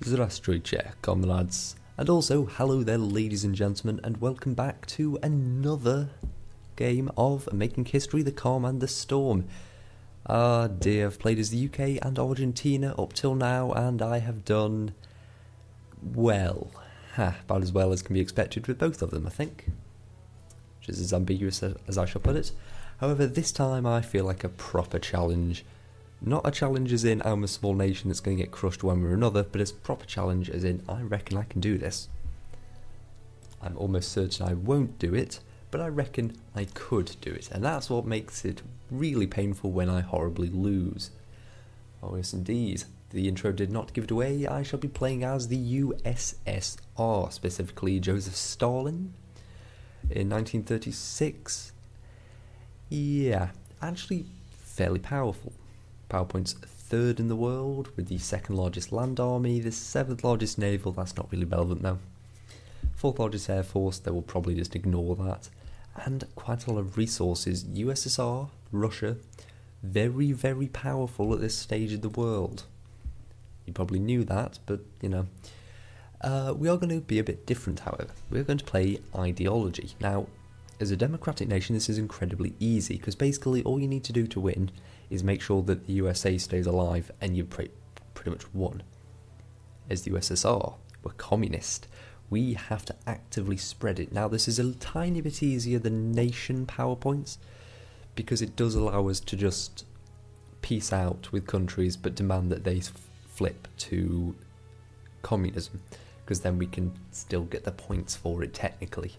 Здравствуйте, comrades, and also hello there ladies and gentlemen, and welcome back to another game of Making History, the Calm and the Storm. Ah dear, I've played as the UK and Argentina up till now, and I have done well. About as well as can be expected with both of them, I think. Which is as ambiguous as I shall put it. However, this time I feel like a proper challenge. Not a challenge as in I'm a small nation that's going to get crushed one way or another, but as a proper challenge as in I reckon I can do this. I'm almost certain I won't do it, but I reckon I could do it, and that's what makes it really painful when I horribly lose. Oh yes indeed, the intro did not give it away. I shall be playing as the USSR, specifically Joseph Stalin, in 1936. Yeah, actually fairly powerful. PowerPoint's third in the world, with the second largest land army, the seventh largest naval, that's not really relevant though. Fourth largest air force, they will probably just ignore that. And quite a lot of resources. USSR, Russia, very, very powerful at this stage of the world. You probably knew that, but you know. We are going to be a bit different, however. We're going to play ideology. Now, as a democratic nation, this is incredibly easy, because basically all you need to do to win is make sure that the USA stays alive, and you've pretty much won. As the USSR, we're communist. We have to actively spread it. Now, this is a tiny bit easier than nation PowerPoints, because it does allow us to just peace out with countries, but demand that they flip to communism, because then we can still get the points for it technically.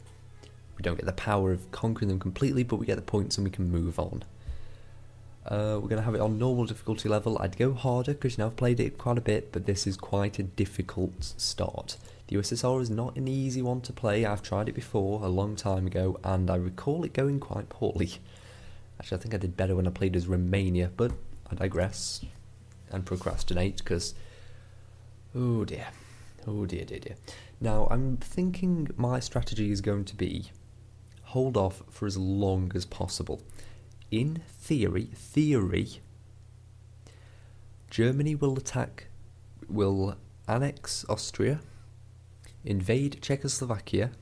We don't get the power of conquering them completely, but we get the points and we can move on. We're going to have it on normal difficulty level. I'd go harder because I've played it quite a bit, but this is quite a difficult start. The USSR is not an easy one to play. I've tried it before a long time ago, and I recall it going quite poorly. Actually, I think I did better when I played as Romania, but I digress and procrastinate because, oh dear. Oh dear. Now, I'm thinking my strategy is going to be hold off for as long as possible. In theory, Germany will annex Austria, invade Czechoslovakia,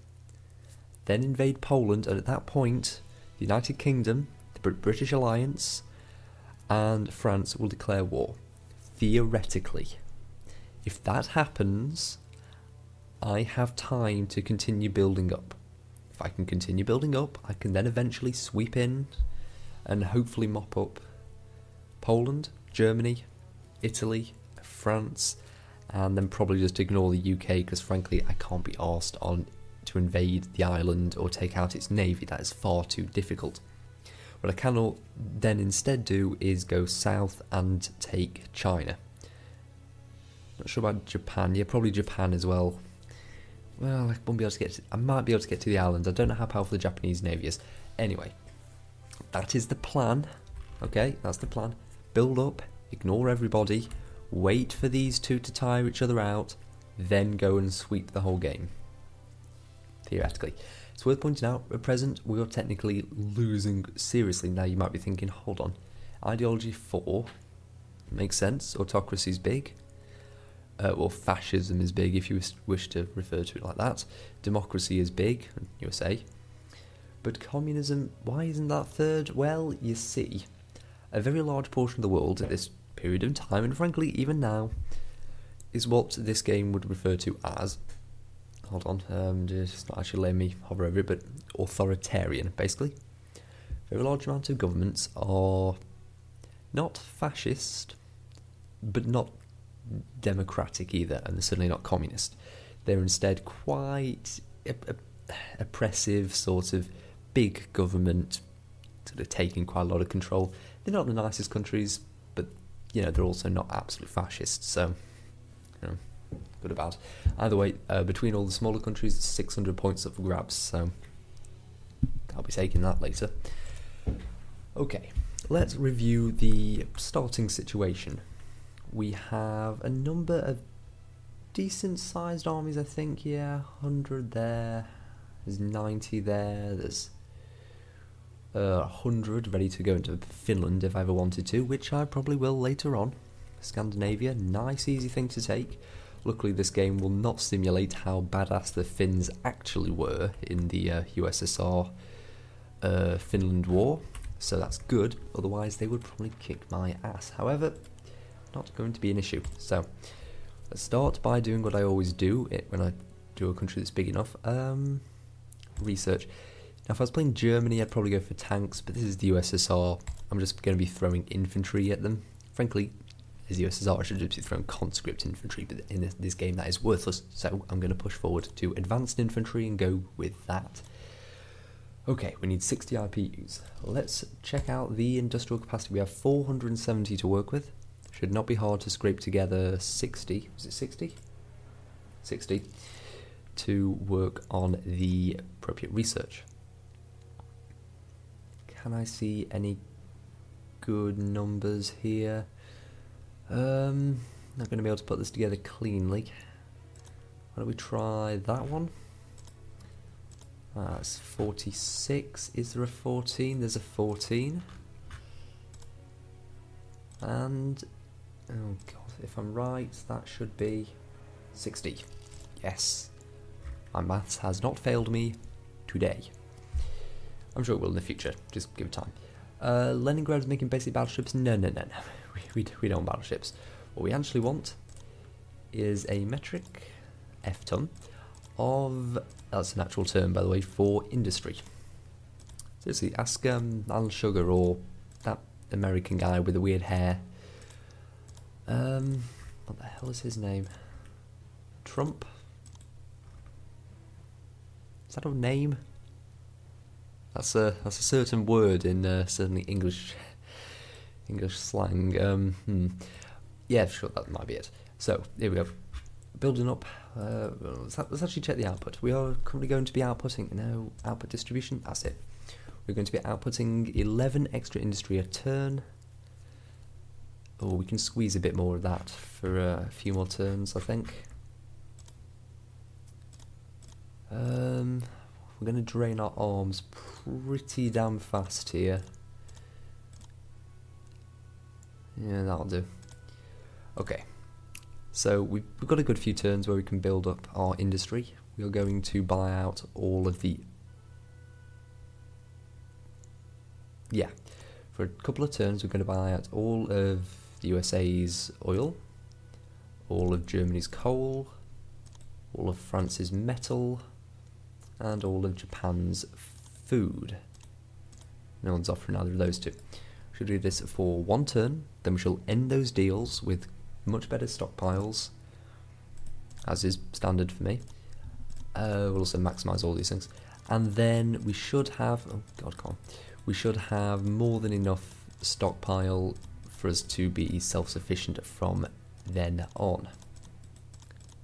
then invade Poland, and at that point, the United Kingdom, the British Alliance, and France will declare war. Theoretically. If that happens, I have time to continue building up. If I can continue building up, I can then eventually sweep in and hopefully mop up Poland, Germany, Italy, France, and then probably just ignore the UK, because frankly I can't be arsed to invade the island or take out its navy. That is far too difficult. What I can then instead do is go south and take China. Not sure about Japan. Yeah, probably Japan as well. Well, I won't be able to get I might be able to get to the islands. I don't know how powerful the Japanese navy is. Anyway, that is the plan. Okay, that's the plan. Build up, ignore everybody, wait for these two to tire each other out, then go and sweep the whole game. Theoretically. It's worth pointing out, at present, we are technically losing seriously. Now, you might be thinking, hold on. Ideology 4 makes sense. Autocracy is big. Well, fascism is big, if you wish to refer to it like that. Democracy is big, USA. But communism, why isn't that third? Well, you see, a very large portion of the world at this period of time, and frankly even now, is what this game would refer to as, hold on, it's not actually letting me hover over it, but authoritarian, basically. A very large amount of governments are not fascist, but not democratic either, and they're certainly not communist. They're instead quite oppressive, sort of big government, sort of taking quite a lot of control. They're not the nicest countries, but you know, they're also not absolute fascists, so you know, good or bad. Either way, between all the smaller countries, it's 600 points up for grabs, so I'll be taking that later. Okay, let's review the starting situation. We have a number of decent sized armies, I think. Yeah, 100 there, there's 90 there, there's 100 ready to go into Finland if I ever wanted to, which I probably will later on. Scandinavia, nice easy thing to take. Luckily this game will not simulate how badass the Finns actually were in the USSR Finland War, so that's good, otherwise they would probably kick my ass. However, not going to be an issue. So let's start by doing what I always do when I do a country that's big enough. Research. Now if I was playing Germany I'd probably go for tanks, but this is the USSR. I'm just going to be throwing infantry at them. Frankly, as the USSR I should just be throwing conscript infantry, but in this game that is worthless, so I'm going to push forward to advanced infantry and go with that. Okay, we need 60 IPUs. Let's check out the industrial capacity. We have 470 to work with. Should not be hard to scrape together 60. Was it 60? 60 to work on the appropriate research. Can I see any good numbers here? Not going to be able to put this together cleanly. Why don't we try that one? That's 46. Is there a 14? There's a 14. And, oh god, if I'm right, that should be 60. Yes. My maths has not failed me today. I'm sure it will in the future, just give it time. Leningrad's making basic battleships? No. We don't want battleships. What we actually want is a metric F-ton of, that's an actual term by the way, for industry. Seriously, ask Alan Sugar or that American guy with the weird hair. What the hell is his name? Trump? Is that a name? That's a certain word in certainly English slang. Yeah, sure, that might be it. So here we go. Building up. Let's actually check the output. We are currently going to be outputting. No, output distribution. That's it. We're going to be outputting 11 extra industry a turn. Oh, we can squeeze a bit more of that for a few more turns, I think. We're going to drain our arms pretty damn fast here. Yeah, that'll do. Okay, so we've got a good few turns where we can build up our industry. We are going to buy out all of the... Yeah, for a couple of turns we're going to buy out all of the USA's oil, all of Germany's coal, all of France's metal, and all of Japan's food. No one's offering either of those two. We should do this for one turn, then we shall end those deals with much better stockpiles, as is standard for me. We'll also maximise all these things, and then we should have, oh god, come on, we should have more than enough stockpile for us to be self-sufficient from then on.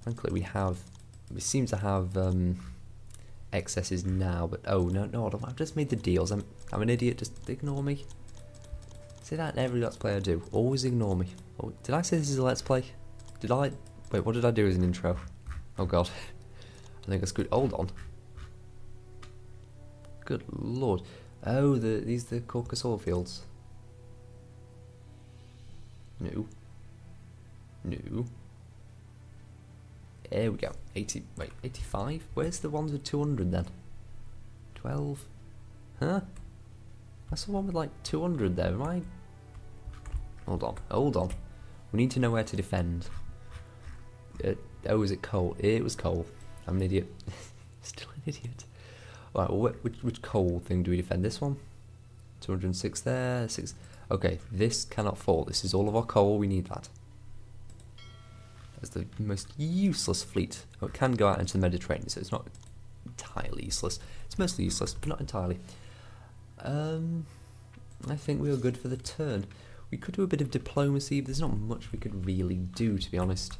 Frankly, we seem to have excesses now, but oh no, I've just made the deals. I'm an idiot. Just ignore me. Say that in every Let's Play I do. Always ignore me. Oh, did I say this is a Let's Play? Did I? Wait, what did I do as an intro? Oh god, I think I screwed. Hold on. Good lord. Oh, these are the Caucasus oil fields. No. There we go. 80. Wait, 85? Where's the ones with 200 then? 12? Huh? That's the one with like 200 there. Am I? Hold on. We need to know where to defend. Oh, is it coal? It was coal. I'm an idiot. Still an idiot. Right, well, which coal thing do we defend? This one? 206 there. 6. Okay, this cannot fall. This is all of our coal. We need that. That's the most useless fleet. Oh, it can go out into the Mediterranean, so it's not entirely useless. It's mostly useless, but not entirely. I think we are good for the turn. We could do a bit of diplomacy, but there's not much we could really do, to be honest.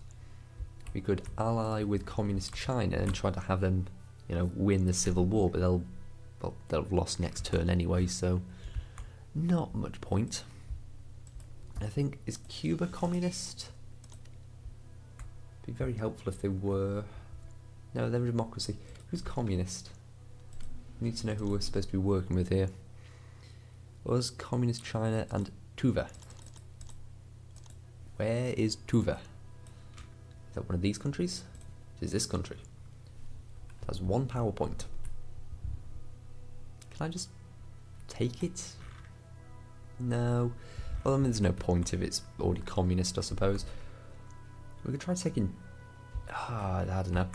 We could ally with communist China and try to have them, you know, win the civil war, but they'll have lost next turn anyway, so not much point. I think, is Cuba communist? Be very helpful if they were. No, they're a democracy. Who's communist? We need to know who we're supposed to be working with here. Was communist China and Tuva. Where is Tuva? Is that one of these countries? It is this country. It has one power point. Can I just take it? No. Well, I mean, there's no point if it's already communist, I suppose. We could try taking... I don't know.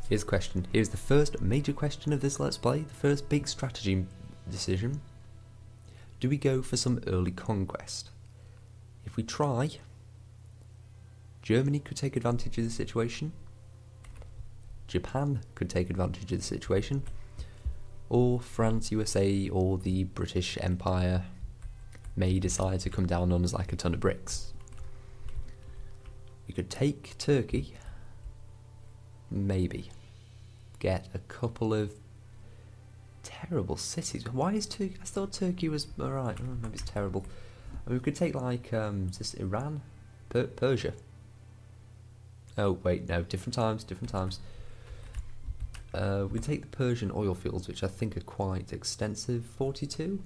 Here's the question. Here's the first major question of this Let's Play. The first big strategy decision. Do we go for some early conquest? If we try, Germany could take advantage of the situation. Japan could take advantage of the situation. Or France, USA, or the British Empire may decide to come down on us like a ton of bricks. We could take Turkey. Maybe. Get a couple of terrible cities. Why is Turkey? I thought Turkey was alright. Oh, maybe it's terrible. I mean, we could take like, is this Iran? Persia. Oh, wait, no, different times. We take the Persian oil fields, which I think are quite extensive. 42?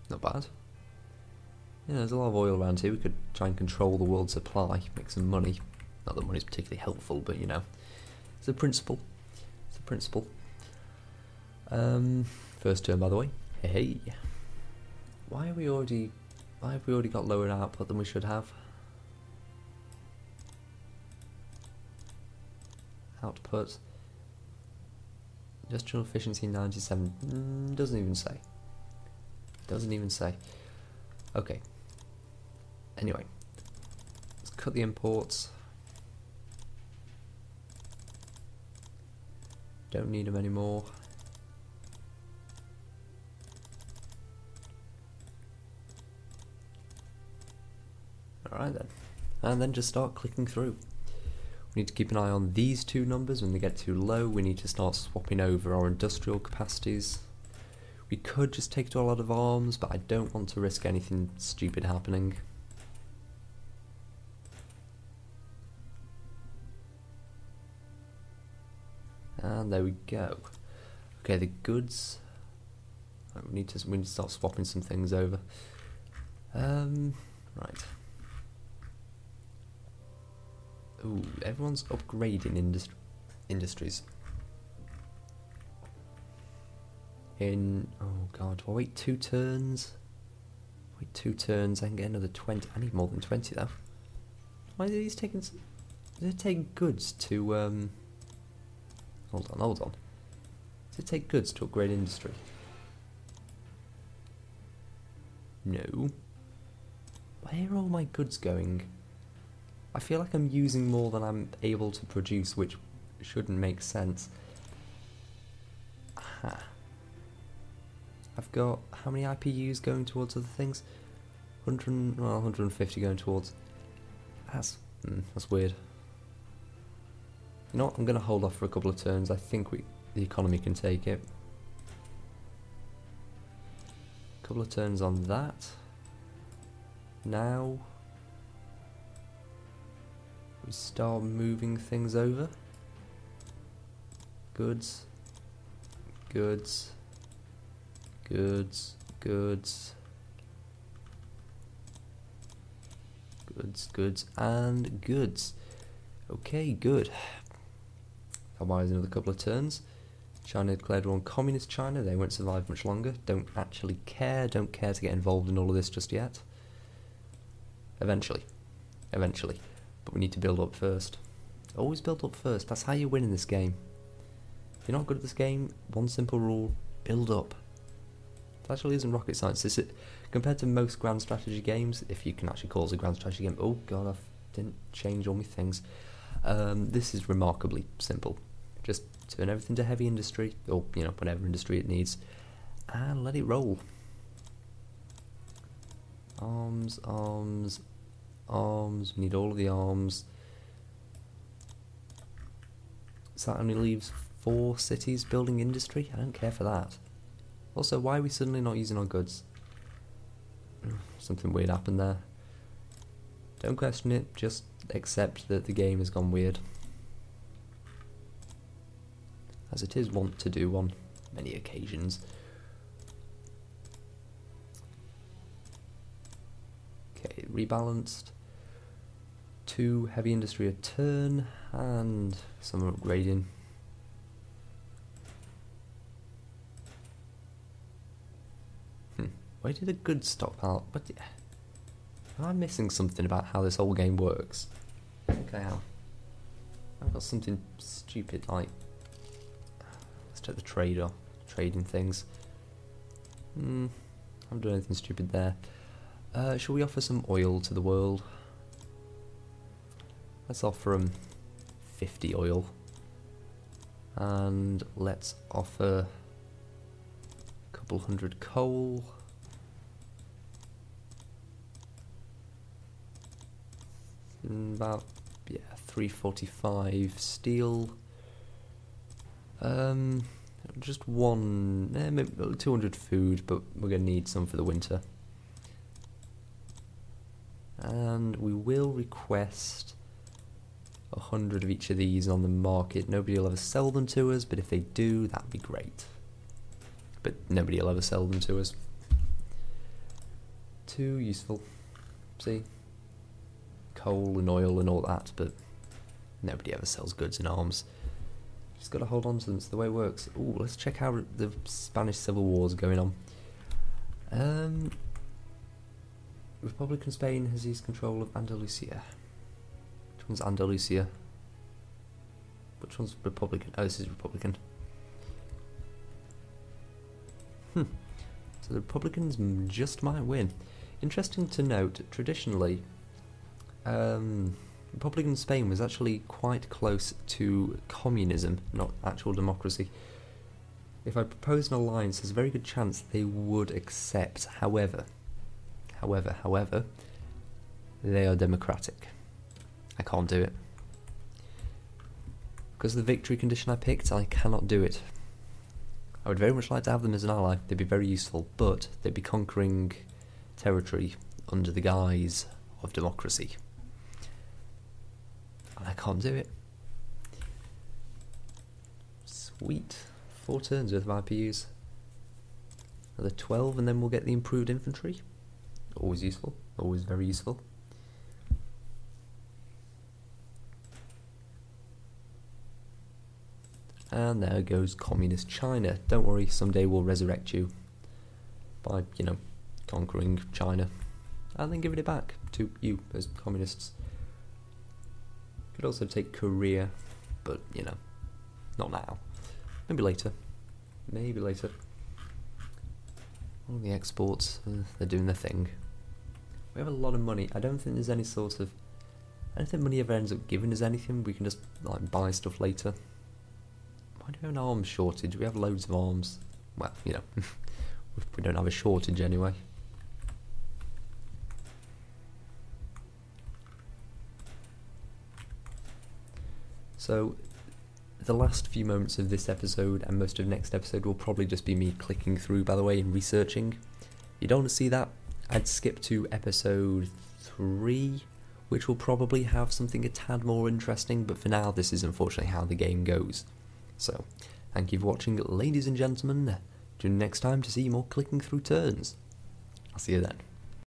Not bad. Yeah, there's a lot of oil around here. We could try and control the world supply, make some money. Not that money's particularly helpful, but you know, it's a principle. First turn, by the way. Hey. Why have we already got lower output than we should have? Output. Industrial efficiency 97. Doesn't even say. Okay. Anyway, let's cut the imports. Don't need them anymore. Alright then. And then just start clicking through. We need to keep an eye on these two numbers. When they get too low, we need to start swapping over our industrial capacities. We could just take a lot of arms, but I don't want to risk anything stupid happening. And there we go. Okay, the goods. We need to start swapping some things over. Right. Ooh, everyone's upgrading industries. Oh god, well, wait 2 turns. Wait 2 turns, I can get another 20. I need more than 20 though. Why are these taking... Does it take goods to, Hold on. Does it take goods to upgrade industry? No. Where are all my goods going? I feel like I'm using more than I'm able to produce, which shouldn't make sense. Aha. I've got how many IPUs going towards other things? 150 going towards. That's weird. You know what? I'm going to hold off for a couple of turns. I think the economy can take it. A couple of turns on that. Now we start moving things over. Goods. Okay, good. That buys another couple of turns. China declared war on communist China. They won't survive much longer. Don't actually care. Don't care to get involved in all of this just yet. Eventually. But we need to build up first. Always build up first. That's how you win in this game. If you're not good at this game, one simple rule: build up. It actually isn't rocket science. Compared to most grand strategy games, if you can actually call it a grand strategy game. Oh god, I didn't change all my things. This is remarkably simple. Just turn everything to heavy industry, or you know, whatever industry it needs, and let it roll. Arms. We need all of the arms. So that only leaves 4 cities building industry. I don't care for that. Also, why are we suddenly not using our goods? Something weird happened there. Don't question it, just accept that the game has gone weird. As it is wont to do on many occasions. Okay, rebalanced. 2 heavy industry a turn, and some upgrading. Where did a good stockpile? But yeah, am I missing something about how this whole game works? Okay, I've got something stupid like. Let's check the trader, trading things. I haven't done anything stupid there. Shall we offer some oil to the world? Let's offer them 50 oil. And let's offer a couple hundred coal. About 345 steel. Just one, maybe 200 food, but we're gonna need some for the winter. And we will request 100 of each of these on the market. Nobody will ever sell them to us, but if they do, that'd be great. But nobody will ever sell them to us. Too useful. See? Coal and oil and all that, but nobody ever sells goods in arms. Just gotta hold on to them, it's the way it works. Ooh, let's check how the Spanish Civil War's going on. Republican Spain has seized control of Andalusia. Which one's Andalusia? Which one's Republican? Oh, this is Republican. So the Republicans just might win. Interesting to note, traditionally, Republican Spain was actually quite close to communism, not actual democracy. If I propose an alliance, there's a very good chance they would accept. However, they are democratic. I can't do it. Because of the victory condition I picked, I cannot do it. I would very much like to have them as an ally, they'd be very useful, but they'd be conquering territory under the guise of democracy. And I can't do it. Sweet. 4 turns worth of IPUs. Another 12 and then we'll get the improved infantry. Always useful, always very useful. And there goes communist China. Don't worry, someday we'll resurrect you by, conquering China and then giving it back to you as communists. Could also take Korea, but not now. Maybe later. Maybe later. All the exports, they're doing their thing. We have a lot of money. I don't think there's any sort of. I don't think money ever ends up giving us anything. We can just buy stuff later. Why do we have an arms shortage? We have loads of arms. Well, we don't have a shortage anyway. So, the last few moments of this episode and most of next episode will probably just be me clicking through, by the way, and researching. You don't want to see that? I'd skip to episode 3, which will probably have something a tad more interesting, but for now this is unfortunately how the game goes. So, thank you for watching, ladies and gentlemen. Tune in next time to see more clicking through turns. I'll see you then.